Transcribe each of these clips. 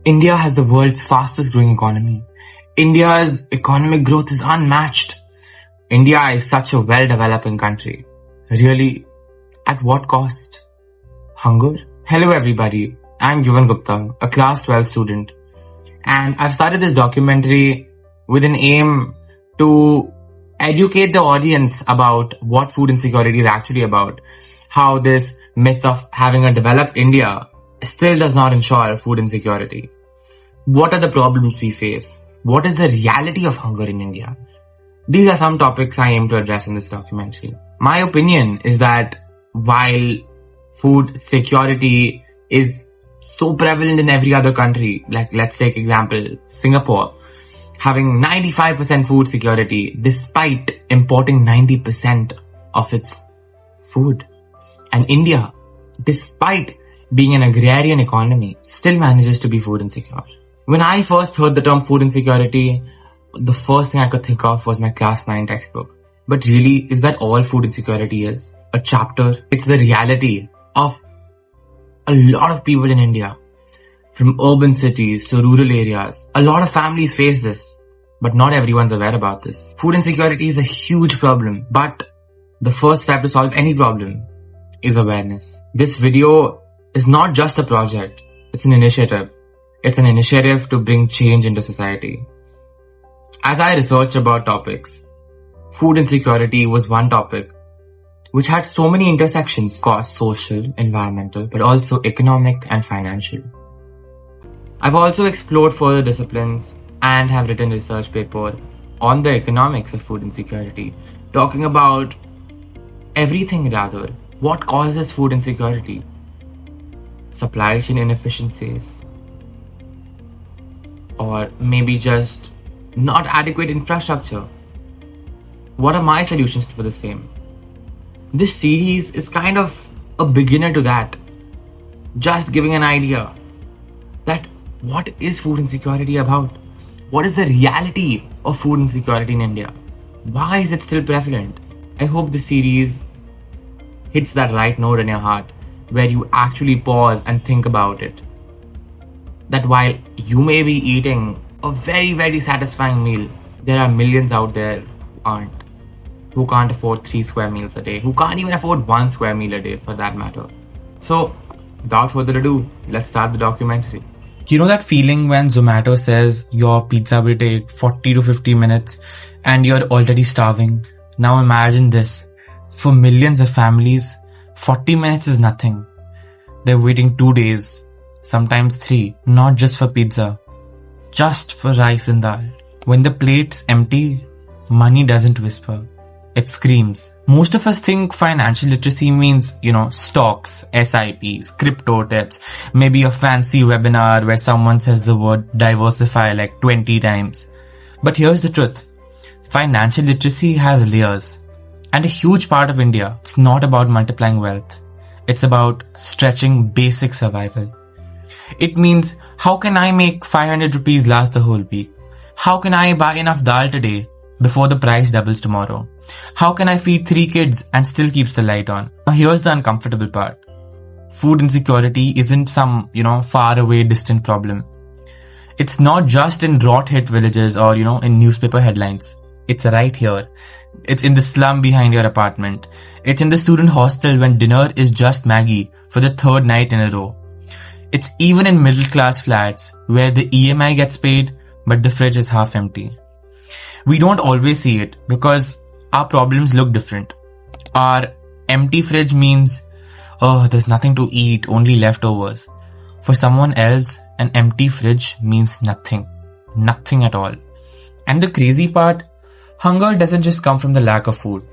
India has the world's fastest growing economy. India's economic growth is unmatched. India is such a well-developing country. Really, at what cost? Hunger? Hello everybody, I'm Yuvan Gupta, a class 12 student. And I've started this documentary with an aim to educate the audience about what food insecurity is actually about. How this myth of having a developed India still does not ensure food insecurity. What are the problems we face? What is the reality of hunger in India? These are some topics I aim to address in this documentary. My opinion is that while food security is so prevalent in every other country, like let's take example Singapore, having 95% food security despite importing 90% of its food. And India, despite being an agrarian economy, still manages to be food insecure. When I first heard the term food insecurity, the first thing I could think of was my class 9 textbook. But really, is that all food insecurity is? A chapter? It's the reality of a lot of people in India. From urban cities to rural areas. A lot of families face this, but not everyone's aware about this. Food insecurity is a huge problem, but the first step to solve any problem is awareness. This video is not just a project, it's an initiative. It's an initiative to bring change into society. As I researched about topics, food insecurity was one topic which had so many intersections: cost, social, environmental, but also economic and financial. I've also explored further disciplines and have written a research paper on the economics of food insecurity, talking about everything rather. What causes food insecurity? Supply chain inefficiencies, or maybe just not adequate infrastructure. What are my solutions for the same? This series is kind of a beginner to that. Just giving an idea that what is food insecurity about? What is the reality of food insecurity in India? Why is it still prevalent? I hope this series hits that right note in your heart where you actually pause and think about it. That while you may be eating a very, very satisfying meal, there are millions out there who aren't. Who can't afford 3 square meals a day, who can't even afford 1 square meal a day for that matter. So, without further ado, let's start the documentary. You know that feeling when Zomato says your pizza will take 40 to 50 minutes and you're already starving? Now imagine this. For millions of families, 40 minutes is nothing. They're waiting 2 days, sometimes 3, not just for pizza, just for rice and dal. When the plate's empty, money doesn't whisper. It screams. Most of us think financial literacy means, stocks, SIPs, crypto tips, maybe a fancy webinar where someone says the word diversify like 20 times. But here's the truth. Financial literacy has layers. And a huge part of India, it's not about multiplying wealth. It's about stretching basic survival. It means, how can I make 500 rupees last the whole week? How can I buy enough dal today before the price doubles tomorrow? How can I feed 3 kids and still keeps the light on? Now here's the uncomfortable part. Food insecurity isn't some, far away distant problem. It's not just in rot-hit villages or, in newspaper headlines. It's right here. It's in the slum behind your apartment. It's in the student hostel when dinner is just Maggie for the 3rd night in a row. It's even in middle class flats where the EMI gets paid but the fridge is half empty. We don't always see it because our problems look different. Our empty fridge means, there's nothing to eat, only leftovers. For someone else, an empty fridge means nothing. Nothing at all. And the crazy part, hunger doesn't just come from the lack of food.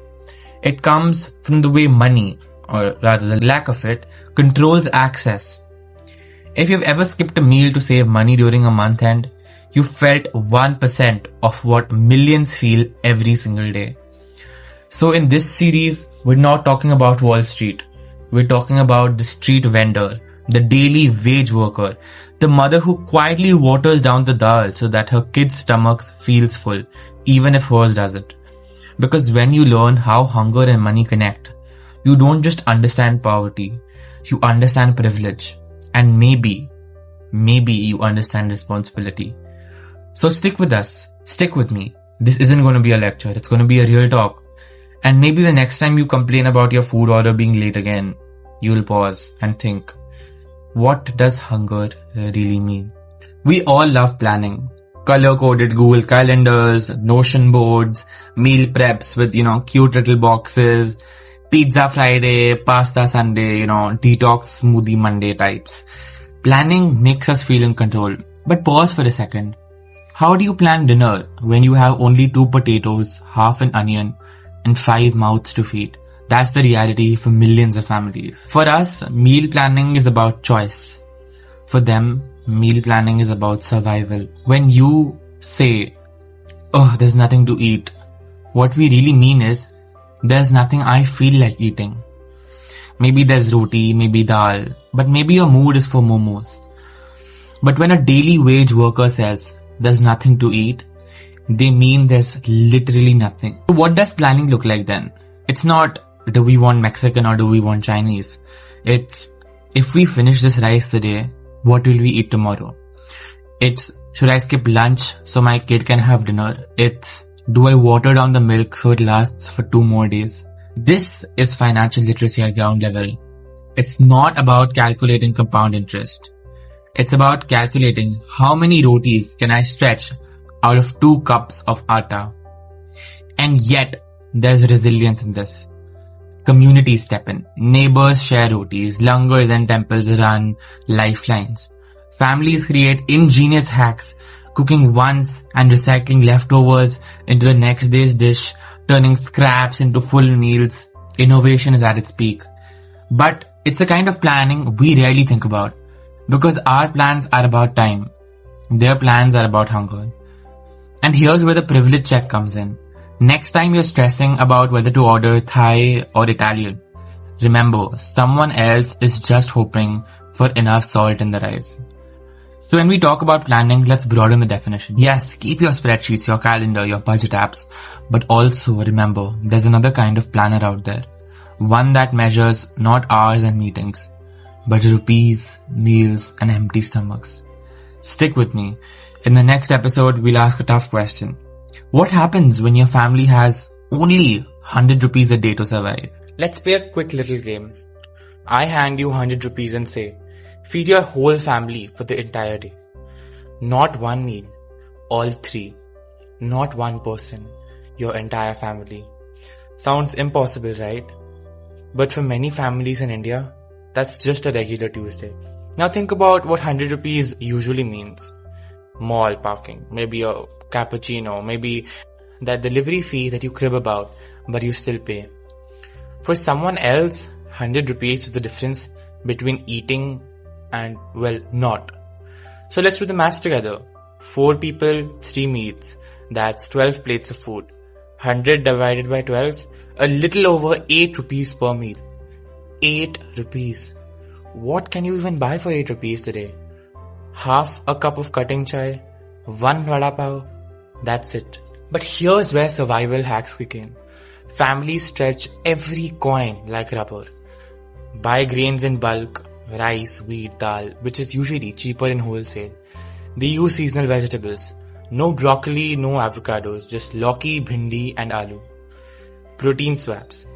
It comes from the way money, or rather the lack of it, controls access. If you've ever skipped a meal to save money during a month end, you felt 1% of what millions feel every single day. So in this series, we're not talking about Wall Street. We're talking about the street vendor, the daily wage worker, the mother who quietly waters down the dal so that her kids' stomachs feels full, even if hers doesn't. Because when you learn how hunger and money connect, you don't just understand poverty, you understand privilege. And maybe maybe you understand responsibility. So stick with us. Stick with me. This isn't going to be a lecture. It's going to be a real talk. And maybe the next time you complain about your food order being late again, you'll pause and think, what does hunger really mean? We all love planning. Color-coded Google calendars, Notion boards, meal preps with, cute little boxes, pizza Friday, pasta Sunday, detox smoothie Monday types. Planning makes us feel in control. But pause for a second. How do you plan dinner when you have only 2 potatoes, half an onion, and 5 mouths to feed? That's the reality for millions of families. For us, meal planning is about choice. For them, meal planning is about survival. When you say, oh, there's nothing to eat, what we really mean is, there's nothing I feel like eating. Maybe there's roti, maybe dal, but maybe your mood is for momos. But when a daily wage worker says, there's nothing to eat, they mean there's literally nothing. So what does planning look like then? It's not, do we want Mexican or do we want Chinese? It's, if we finish this rice today, what will we eat tomorrow? It's, should I skip lunch so my kid can have dinner? It's, do I water down the milk so it lasts for 2 more days? This is financial literacy at ground level. It's not about calculating compound interest. It's about calculating how many rotis can I stretch out of 2 cups of atta. And yet, there's resilience in this. Communities step in. Neighbors share rotis. Langars and temples run lifelines. Families create ingenious hacks, cooking once and recycling leftovers into the next day's dish, turning scraps into full meals. Innovation is at its peak. But it's a kind of planning we rarely think about. Because our plans are about time. Their plans are about hunger. And here's where the privilege check comes in. Next time you're stressing about whether to order Thai or Italian, remember, someone else is just hoping for enough salt in the rice. So when we talk about planning, let's broaden the definition. Yes, keep your spreadsheets, your calendar, your budget apps, but also remember, there's another kind of planner out there. One that measures not hours and meetings, but rupees, meals, and empty stomachs. Stick with me. In the next episode, we'll ask a tough question. What happens when your family has only 100 rupees a day to survive? Let's play a quick little game. I hand you 100 rupees and say, feed your whole family for the entire day. Not one meal, all 3. Not one person, your entire family. Sounds impossible, right? But for many families in India, that's just a regular Tuesday. Now think about what 100 rupees usually means. Mall parking, maybe a cappuccino, maybe that delivery fee that you crib about, but you still pay. For someone else, 100 rupees is the difference between eating and, well, not. So let's do the maths together. 4 people, 3 meals. That's 12 plates of food. 100 divided by 12, a little over 8 rupees per meal. 8 rupees. What can you even buy for 8 rupees today? Half a cup of cutting chai, 1 vada pav, that's it. But here's where survival hacks kick in. Families stretch every coin like rubber. Buy grains in bulk, rice, wheat, dal, which is usually cheaper in wholesale. They use seasonal vegetables. No broccoli, no avocados, just lauki, bhindi and aloo. Protein swaps.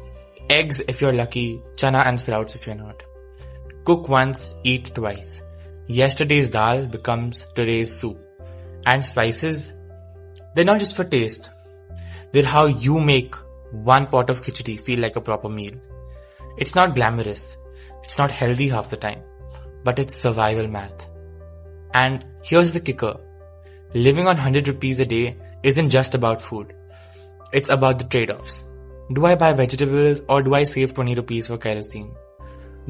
Eggs if you're lucky, chana and sprouts if you're not. Cook once, eat twice. Yesterday's dal becomes today's soup. And spices, they're not just for taste. They're how you make 1 pot of khichdi feel like a proper meal. It's not glamorous. It's not healthy half the time. But it's survival math. And here's the kicker. Living on 100 rupees a day isn't just about food. It's about the trade-offs. Do I buy vegetables or do I save 20 rupees for kerosene?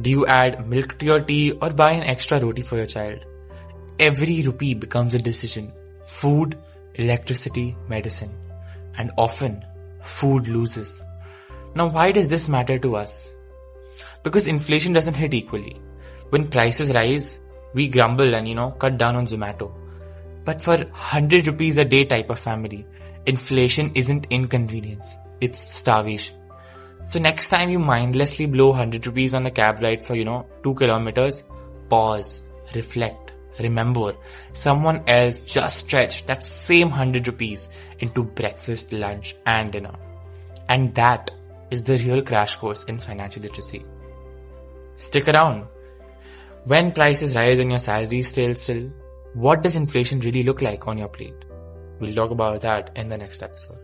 Do you add milk to your tea or buy an extra roti for your child? Every rupee becomes a decision. Food, electricity, medicine. And often, food loses. Now why does this matter to us? Because inflation doesn't hit equally. When prices rise, we grumble and cut down on Zomato. But for 100 rupees a day type of family, inflation isn't inconvenience, it's starvation. So next time you mindlessly blow 100 rupees on a cab ride for 2 kilometers, pause, reflect, remember, someone else just stretched that same 100 rupees into breakfast, lunch and dinner. And that is the real crash course in financial literacy. Stick around. When prices rise and your salary stays still, what does inflation really look like on your plate? We'll talk about that in the next episode.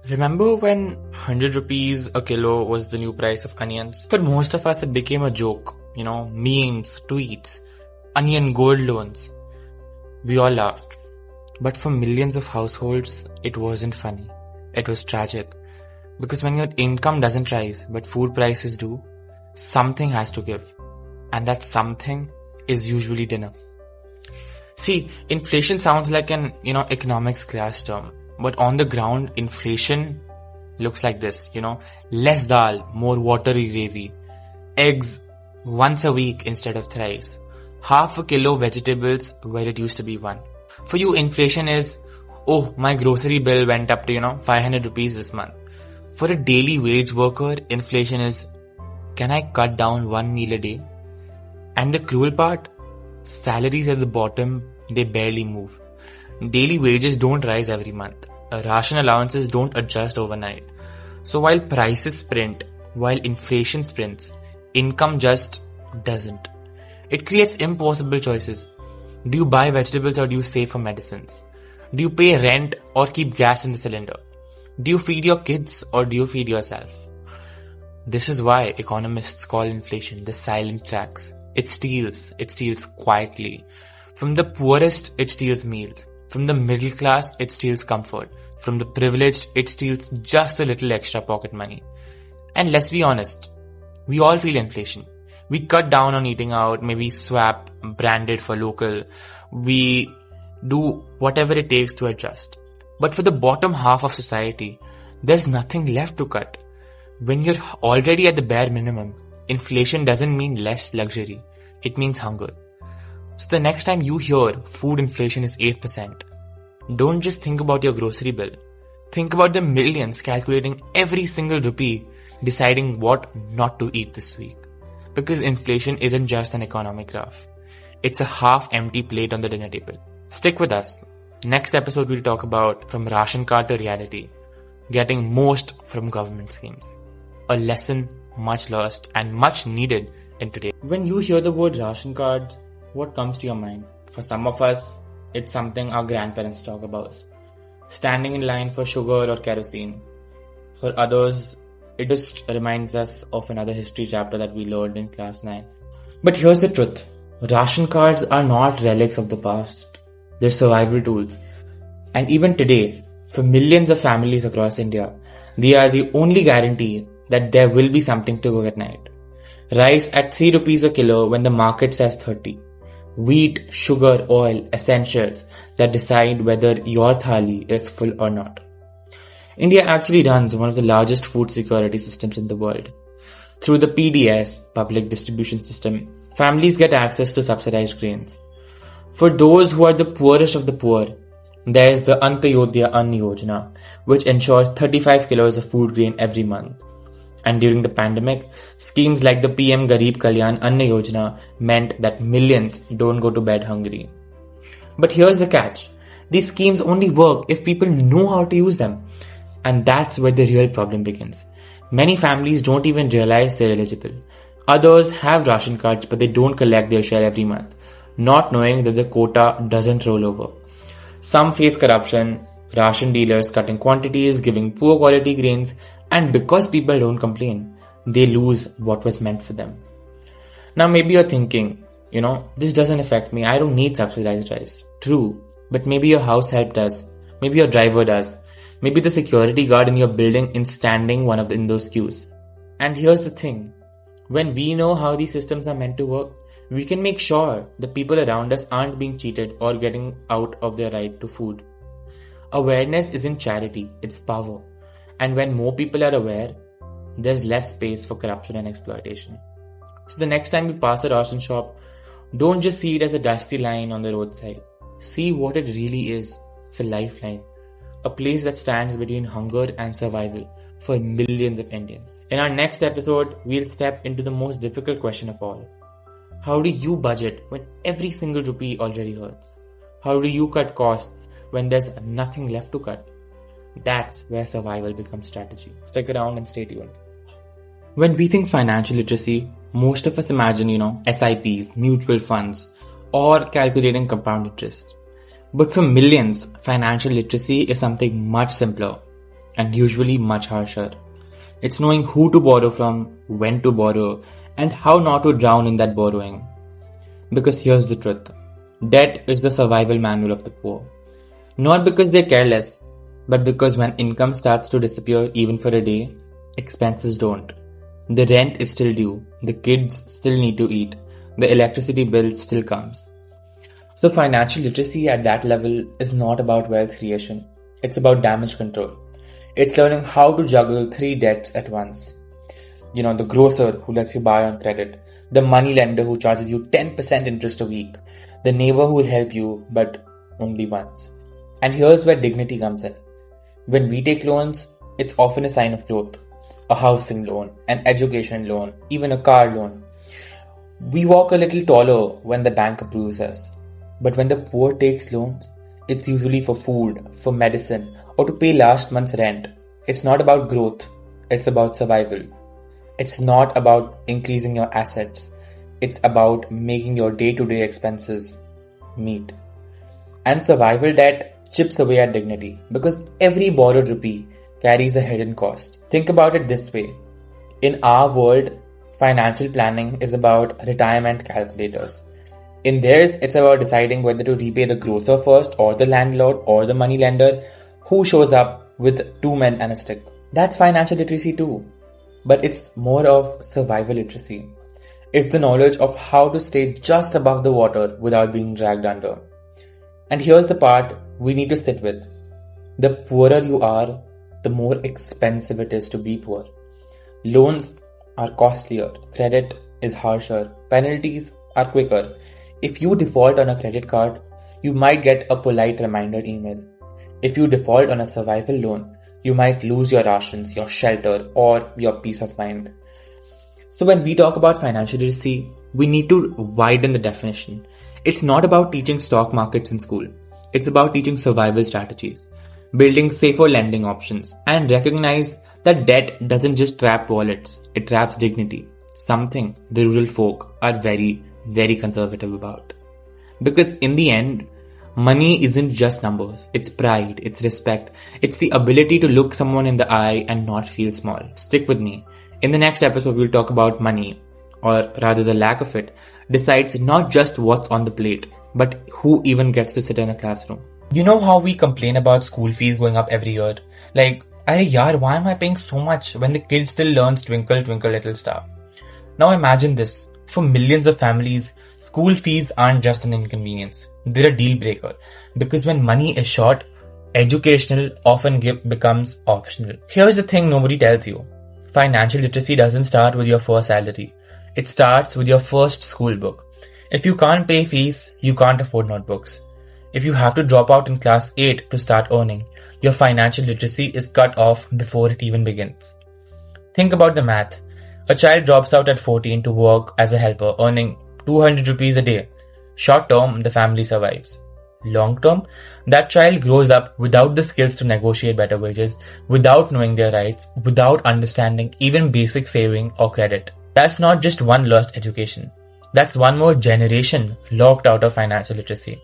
Remember when 100 rupees a kilo was the new price of onions? For most of us, it became a joke. Memes, tweets, onion gold loans. We all laughed. But for millions of households, it wasn't funny. It was tragic. Because when your income doesn't rise, but food prices do, something has to give. And that something is usually dinner. See, inflation sounds like an, economics class term. But on the ground, inflation looks like this, less dal, more watery gravy, eggs once a week instead of thrice, half a kilo vegetables where it used to be one. For you, inflation is, oh, my grocery bill went up to, 500 rupees this month. For a daily wage worker, inflation is, can I cut down one meal a day? And the cruel part, salaries at the bottom, they barely move. Daily wages don't rise every month. Ration allowances don't adjust overnight. So while prices sprint, while inflation sprints, income just doesn't. It creates impossible choices. Do you buy vegetables or do you save for medicines? Do you pay rent or keep gas in the cylinder? Do you feed your kids or do you feed yourself? This is why economists call inflation the silent tax. It steals quietly. From the poorest, it steals meals. From the middle class, it steals comfort. From the privileged, it steals just a little extra pocket money. And let's be honest, we all feel inflation. We cut down on eating out, maybe swap branded for local. We do whatever it takes to adjust. But for the bottom half of society, there's nothing left to cut. When you're already at the bare minimum, inflation doesn't mean less luxury. It means hunger. So the next time you hear food inflation is 8%, don't just think about your grocery bill. Think about the millions calculating every single rupee, deciding what not to eat this week. Because inflation isn't just an economic graph. It's a half-empty plate on the dinner table. Stick with us. Next episode we'll talk about from ration card to reality, getting most from government schemes. A lesson much lost and much needed in today. When you hear the word ration card, what comes to your mind? For some of us, it's something our grandparents talk about. Standing in line for sugar or kerosene. For others, it just reminds us of another history chapter that we learned in class 9. But here's the truth. Ration cards are not relics of the past. They're survival tools. And even today, for millions of families across India, they are the only guarantee that there will be something to cook at night. Rice at 3 rupees a kilo when the market says 30. Wheat, sugar, oil, essentials that decide whether your thali is full or not. India actually runs one of the largest food security systems in the world. Through the PDS, Public Distribution System, families get access to subsidized grains. For those who are the poorest of the poor, there is the Antyodaya Ann Yojana, which ensures 35 kilos of food grain every month. And during the pandemic, schemes like the PM Garib Kalyan Ann Yojana meant that millions don't go to bed hungry. But here's the catch. These schemes only work if people know how to use them. And that's where the real problem begins. Many families don't even realize they're eligible. Others have ration cards but they don't collect their share every month, not knowing that the quota doesn't roll over. Some face corruption, ration dealers cutting quantities, giving poor quality grains, and because people don't complain, they lose what was meant for them. Now maybe you're thinking, this doesn't affect me, I don't need subsidized rice. True, but maybe your house help does. Maybe your driver does. Maybe the security guard in your building is standing in those queues. And here's the thing. When we know how these systems are meant to work, we can make sure the people around us aren't being cheated or getting out of their right to food. Awareness isn't charity, it's power. And when more people are aware, there's less space for corruption and exploitation. So the next time you pass a ration shop, don't just see it as a dusty line on the roadside. See what it really is. It's a lifeline. A place that stands between hunger and survival for millions of Indians. In our next episode, we'll step into the most difficult question of all. How do you budget when every single rupee already hurts? How do you cut costs when there's nothing left to cut? That's where survival becomes strategy. Stick around and stay tuned. When we think financial literacy, most of us imagine, SIPs, mutual funds, or calculating compound interest. But for millions, financial literacy is something much simpler and usually much harsher. It's knowing who to borrow from, when to borrow, and how not to drown in that borrowing. Because here's the truth. Debt is the survival manual of the poor. Not because they're careless, but because when income starts to disappear even for a day, expenses don't. The rent is still due, the kids still need to eat, the electricity bill still comes. So financial literacy at that level is not about wealth creation, it's about damage control. It's learning how to juggle 3 debts at once. The grocer who lets you buy on credit, the money lender who charges you 10% interest a week, the neighbor who will help you but only once. And here's where dignity comes in. When we take loans, it's often a sign of growth. A housing loan, an education loan, even a car loan. We walk a little taller when the bank approves us. But when the poor takes loans, it's usually for food, for medicine, or to pay last month's rent. It's not about growth, it's about survival. It's not about increasing your assets. It's about making your day-to-day expenses meet. And survival debt chips away at dignity because every borrowed rupee carries a hidden cost. Think about it this way. In our world, financial planning is about retirement calculators. In theirs, it's about deciding whether to repay the grocer first or the landlord or the money lender who shows up with 2 men and a stick. That's financial literacy too. But it's more of survival literacy. It's the knowledge of how to stay just above the water without being dragged under. And here's the part we need to sit with. The poorer you are, the more expensive it is to be poor. Loans are costlier, credit is harsher, penalties are quicker. If you default on a credit card, you might get a polite reminder email. If you default on a survival loan, you might lose your rations, your shelter, or your peace of mind. So when we talk about financial literacy, we need to widen the definition. It's not about teaching stock markets in school. It's about teaching survival strategies, building safer lending options, and recognize that debt doesn't just trap wallets, it traps dignity, something the rural folk are very, very conservative about. Because in the end, money isn't just numbers, it's pride, it's respect, it's the ability to look someone in the eye and not feel small. Stick with me. In the next episode, we'll talk about money, or rather the lack of it, decides not just what's on the plate, but who even gets to sit in a classroom. You know how we complain about school fees going up every year? Like, arey yaar, why am I paying so much when the kid still learns Twinkle Twinkle Little Star? Now imagine this. For millions of families, school fees aren't just an inconvenience. They're a deal breaker. Because when money is short, educational often becomes optional. Here's the thing nobody tells you. Financial literacy doesn't start with your first salary. It starts with your first school book. If you can't pay fees, you can't afford notebooks. If you have to drop out in class 8 to start earning, your financial literacy is cut off before it even begins. Think about the math. A child drops out at 14 to work as a helper, earning 200 rupees a day. Short term, the family survives. Long term, that child grows up without the skills to negotiate better wages, without knowing their rights, without understanding even basic saving or credit. That's not just one lost education. That's one more generation locked out of financial literacy.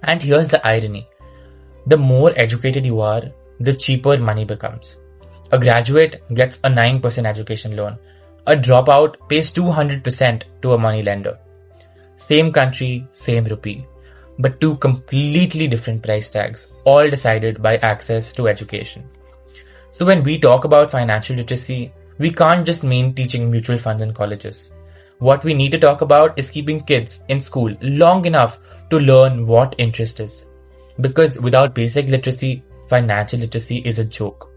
And here's the irony. The more educated you are, the cheaper money becomes. A graduate gets a 9% education loan. A dropout pays 200% to a money lender. Same country, same rupee. But 2 completely different price tags, all decided by access to education. So when we talk about financial literacy, we can't just mean teaching mutual funds in colleges. What we need to talk about is keeping kids in school long enough to learn what interest is. Because without basic literacy, financial literacy is a joke.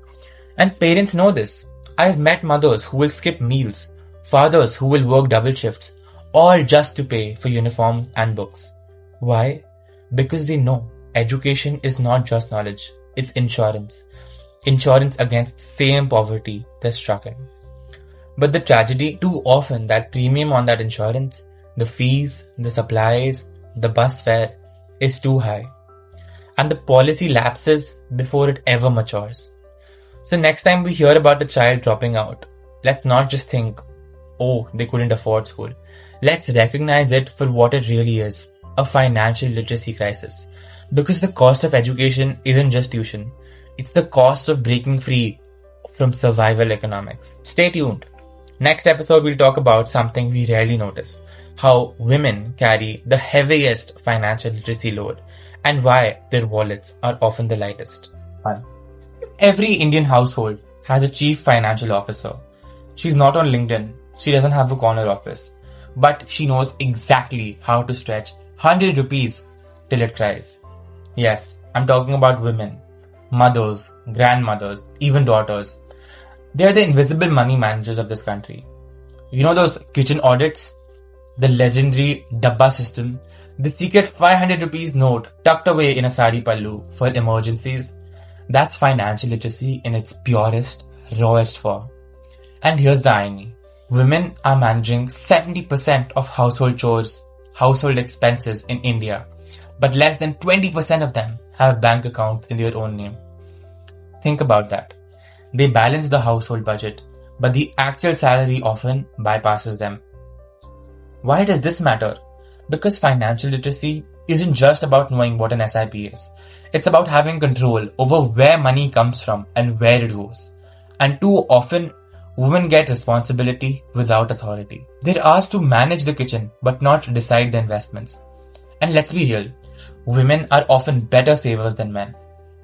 And parents know this. I've met mothers who will skip meals, fathers who will work double shifts, all just to pay for uniforms and books. Why? Because they know education is not just knowledge, it's insurance. Insurance against same poverty they're struck in. But the tragedy, too often that premium on that insurance The fees, the supplies, the bus fare is too high. And the policy lapses before it ever matures. So next time we hear about the child dropping out, let's not just think, oh, they couldn't afford school. Let's recognize it for what it really is, a financial literacy crisis. Because the cost of education isn't just tuition. It's the cost of breaking free from survival economics. Stay tuned. Next episode we'll talk about something we rarely notice. How women carry the heaviest financial literacy load and why their wallets are often the lightest. Every Indian household has a chief financial officer. She's not on LinkedIn. She doesn't have a corner office. But she knows exactly how to stretch 100 rupees till it cries. Yes, I'm talking about women. Mothers, grandmothers, even daughters. They're the invisible money managers of this country. You know those kitchen audits? The legendary Dabba system? The secret 500 rupees note tucked away in a sari pallu for emergencies? That's financial literacy in its purest, rawest form. And here's the irony. Women are managing 70% of household chores, household expenses in India, but less than 20% of them have bank accounts in their own name. Think about that. They balance the household budget, but the actual salary often bypasses them. Why does this matter? Because financial literacy isn't just about knowing what an SIP is. It's about having control over where money comes from and where it goes. And too often, women get responsibility without authority. They're asked to manage the kitchen, but not decide the investments. And let's be real, women are often better savers than men.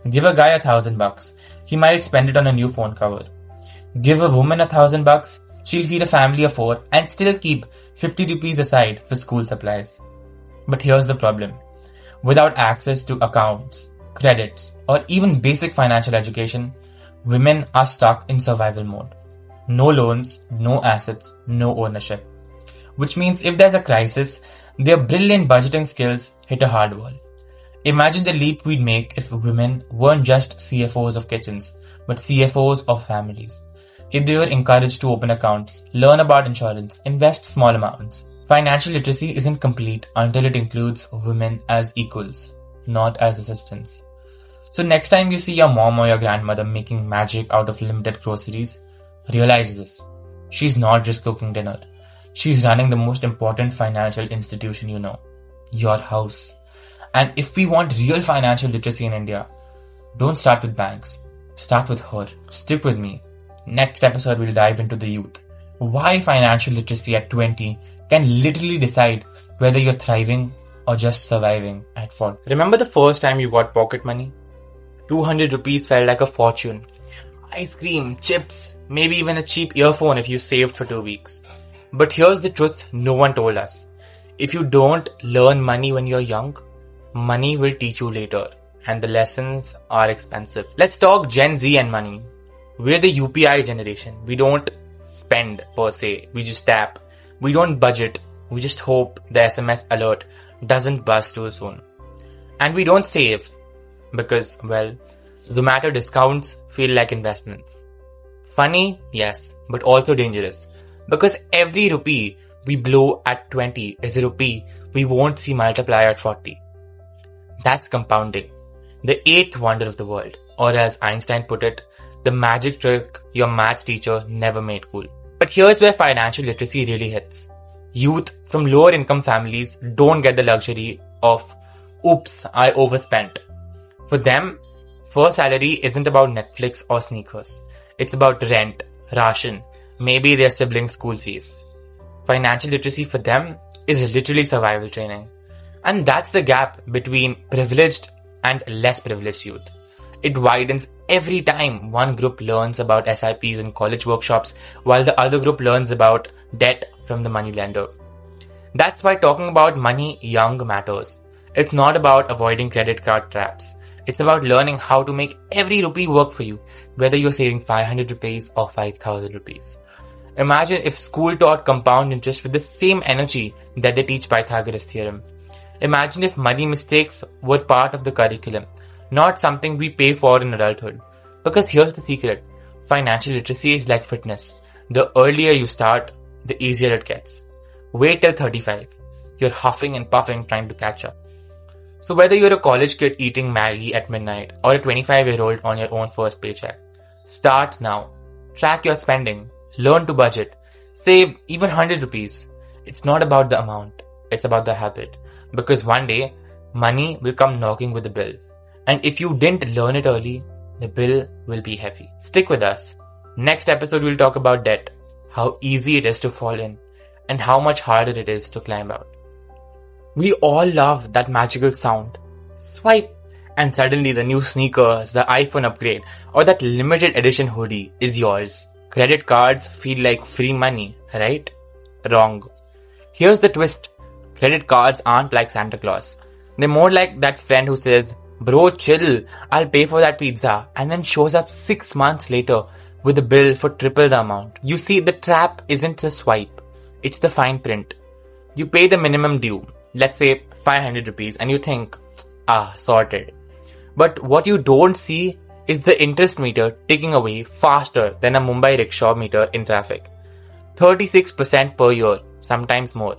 Give a guy $1,000, he might spend it on a new phone cover. Give a woman $1,000, she'll feed a family of 4 and still keep 50 rupees aside for school supplies. But here's the problem. Without access to accounts, credits, or even basic financial education, women are stuck in survival mode. No loans, no assets, no ownership. Which means if there's a crisis, their brilliant budgeting skills hit a hard wall. Imagine the leap we'd make if women weren't just CFOs of kitchens, but CFOs of families. If they were encouraged to open accounts, learn about insurance, invest small amounts. Financial literacy isn't complete until it includes women as equals, not as assistants. So next time you see your mom or your grandmother making magic out of limited groceries, realize this. She's not just cooking dinner. She's running the most important financial institution you know, your house. And if we want real financial literacy in India, don't start with banks. Start with her. Stick with me. Next episode we'll dive into the youth. Why financial literacy at 20 can literally decide whether you're thriving or just surviving at 40. Remember the first time you got pocket money? 200 rupees felt like a fortune. Ice cream, chips, maybe even a cheap earphone if you saved for 2 weeks. But here's the truth no one told us. If you don't learn money when you're young, money will teach you later, and the lessons are expensive. Let's talk Gen Z and money. We're the UPI generation. We don't spend per se, we just tap. We don't budget, we just hope the SMS alert doesn't buzz too soon. And we don't save because, well, Zomato discounts feel like investments. Funny, yes, but also dangerous. Because every rupee we blow at 20 is a rupee we won't see multiply at 40. That's compounding. The eighth wonder of the world. Or as Einstein put it, the magic trick your math teacher never made cool. But here's where financial literacy really hits. Youth from lower income families don't get the luxury of, oops, I overspent. For them, first salary isn't about Netflix or sneakers. It's about rent, ration, maybe their siblings' school fees. Financial literacy for them is literally survival training. And that's the gap between privileged and less privileged youth. It widens every time one group learns about SIPs and college workshops while the other group learns about debt from the moneylender. That's why talking about money young matters. It's not about avoiding credit card traps. It's about learning how to make every rupee work for you, whether you're saving 500 rupees or 5,000 rupees. Imagine if school taught compound interest with the same energy that they teach Pythagoras theorem. Imagine if money mistakes were part of the curriculum, not something we pay for in adulthood. Because here's the secret. Financial literacy is like fitness. The earlier you start, the easier it gets. Wait till 35. you're huffing and puffing trying to catch up. So whether you're a college kid eating Maggie at midnight or a 25-year-old on your own first paycheck, start now. Track your spending. Learn to budget. Save even 100 rupees. It's not about the amount. It's about the habit. Because one day, money will come knocking with the bill. And if you didn't learn it early, the bill will be heavy. Stick with us. Next episode, we'll talk about debt, how easy it is to fall in, and how much harder it is to climb out. We all love that magical sound. Swipe. And suddenly the new sneakers, the iPhone upgrade, or that limited edition hoodie is yours. Credit cards feel like free money, right? Wrong. Here's the twist. Credit cards aren't like Santa Claus. They're more like that friend who says, "Bro, chill, I'll pay for that pizza," and then shows up 6 months later with a bill for triple the amount. You see, the trap isn't the swipe. It's the fine print. You pay the minimum due, let's say 500 rupees, and you think, sorted. But what you don't see is the interest meter ticking away faster than a Mumbai rickshaw meter in traffic. 36% per year, sometimes more.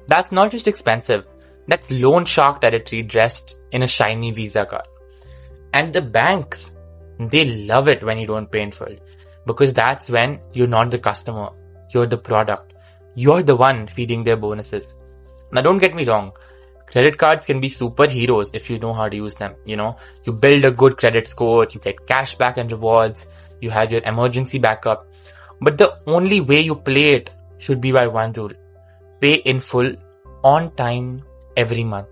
That's not just expensive. That's loan shark territory dressed in a shiny Visa card. And the banks, they love it when you don't pay in full. Because that's when you're not the customer. You're the product. You're the one feeding their bonuses. Now don't get me wrong. Credit cards can be superheroes if you know how to use them. You build a good credit score, you get cash back and rewards, you have your emergency backup. But the only way you play it should be by one rule. Pay in full, on time, every month.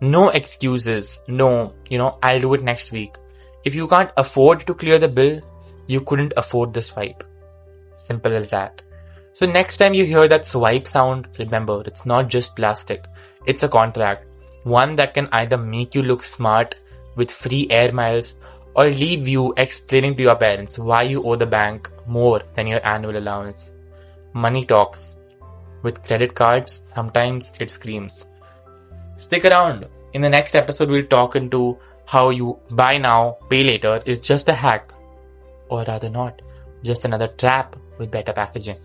No excuses. No, I'll do it next week. If you can't afford to clear the bill, you couldn't afford the swipe. Simple as that. So next time you hear that swipe sound, remember, it's not just plastic. It's a contract. One that can either make you look smart with free air miles or leave you explaining to your parents why you owe the bank more than your annual allowance. Money talks. With credit cards, sometimes it screams. Stick around. In the next episode, we'll talk into how you buy now, pay later is just a hack. Or rather not, just another trap with better packaging.